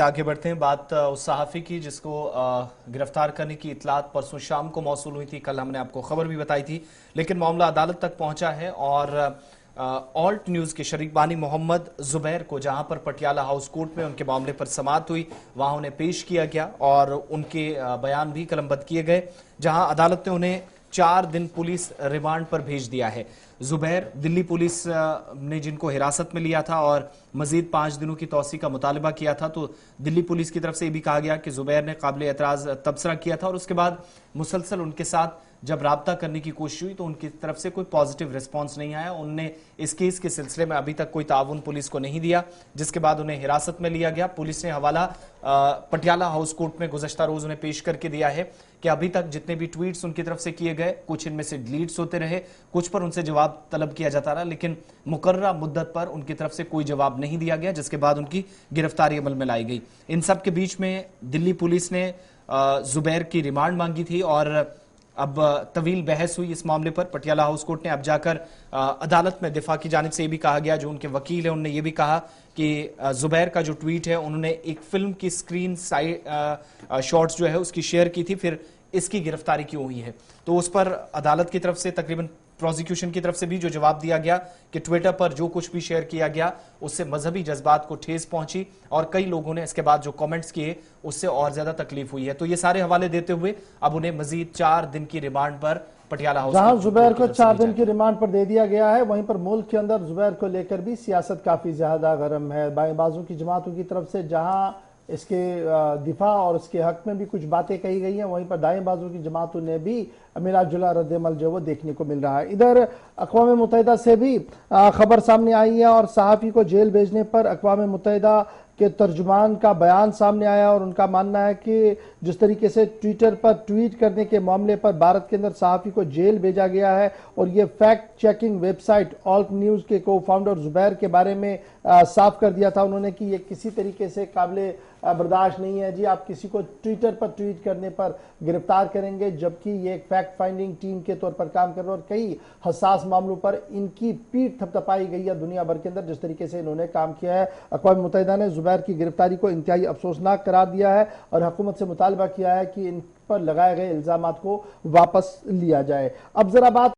मजीद आगे बढ़ते हैं। बात उस सहाफ़ी की जिसको गिरफ्तार करने की इतलात परसों शाम को मौसूल हुई थी। कल हमने आपको खबर भी बताई थी, लेकिन मामला अदालत तक पहुंचा है और ऑल्ट न्यूज़ के शरीक बानी मोहम्मद जुबैर को जहां पर पटियाला हाउस कोर्ट में उनके मामले पर समाअत हुई, वहां उन्हें पेश किया गया और उनके बयान भी कलमबंद किए गए, जहां अदालत ने उन्हें 4 दिन पुलिस रिमांड पर भेज दिया है। जुबैर दिल्ली पुलिस ने जिनको हिरासत में लिया था और मजीद 5 दिनों की तौसी का मुतालबा किया था, तो दिल्ली पुलिस की तरफ से ये भी कहा गया कि जुबैर ने काबिल एतराज तबसरा किया था और उसके बाद मुसलसल उनके साथ जब राब्ता करने की कोशिश हुई तो उनकी तरफ से कोई पॉजिटिव रिस्पांस नहीं आया। उनने इस केस के सिलसिले में अभी तक कोई ताउन पुलिस को नहीं दिया, जिसके बाद उन्हें हिरासत में लिया गया। पुलिस ने हवाला पटियाला हाउस कोर्ट में गुज़श्ता रोज उन्हें पेश करके दिया है कि अभी तक जितने भी ट्वीट्स उनकी तरफ से किए गए, कुछ इनमें से डिलीट्स होते रहे, कुछ पर उनसे जवाब तलब किया जाता रहा, लेकिन मुकर्ररा मुद्दत पर उनकी तरफ से कोई जवाब नहीं दिया गया, जिसके बाद उनकी गिरफ्तारी अमल में लाई गई। इन सब के बीच में दिल्ली पुलिस ने जुबैर की रिमांड मांगी थी और अब तवील बहस हुई इस मामले पर। पटियाला हाउस कोर्ट ने अब जाकर अदालत में दिफा की जानिब से ये भी कहा गया, जो उनके वकील है उन्होंने ये भी कहा कि जुबैर का जो ट्वीट है उन्होंने एक फिल्म की स्क्रीन साइड शॉट्स जो है उसकी शेयर की थी, फिर इसकी गिरफ्तारी क्यों हुई है। तो उस पर अदालत की तरफ से तकरीबन प्रोसिक्यूशन की तरफ से भी जो जवाब दिया गया कि ट्विटर पर जो कुछ भी शेयर किया गया उससे मजहबी जज्बात को ठेस पहुंची और कई लोगों ने इसके बाद जो कमेंट्स किए उससे और ज्यादा तकलीफ हुई है। तो ये सारे हवाले देते हुए अब उन्हें मजीद 4 दिन की रिमांड पर पटियाला हाउस जहां जुबैर को 4 दिन की रिमांड पर दे दिया गया है, वहीं पर मुल्क के अंदर जुबैर को लेकर भी सियासत काफी ज्यादा गर्म है। बाएं बाजू की जमातों की तरफ से जहां इसके दिफा और इसके हक में भी कुछ बातें कही गई हैं, वहीं पर दाएं बाजू की जमातों ने भी मिला जुला रद्दमल जो वो देखने को मिल रहा है। इधर अक़वाम मुत्तहिदा से भी खबर सामने आई है और सहाफ़ी को जेल भेजने पर अक़वाम मुत्तहिदा के तर्जुमान का बयान सामने आया और उनका मानना है कि जिस तरीके से ट्विटर पर ट्वीट करने के मामले पर भारत के अंदर सहाफ़ी को जेल भेजा गया है और ये fact checking website alt news के को फाउंडर जुबैर के बारे में साफ कर दिया था उन्होंने कि ये किसी तरीके से काबिल बर्दाश्त नहीं है जी, आप किसी को ट्विटर पर ट्वीट करने पर गिरफ्तार करेंगे, जबकि ये एक फैक्ट फाइंडिंग टीम के तौर पर काम कर रहे हैं और कई हसास मामलों पर इनकी पीठ थपथपाई गई है दुनिया भर के अंदर जिस तरीके से इन्होंने काम किया है। अक़वाम मुत्तहिदा ने जुबैर की गिरफ्तारी को इंतहाई अफसोसनाक करार दिया है और हुकूमत से मुतालबा किया है कि इन पर लगाए गए इल्जामात को वापस लिया जाए। अब जरा बात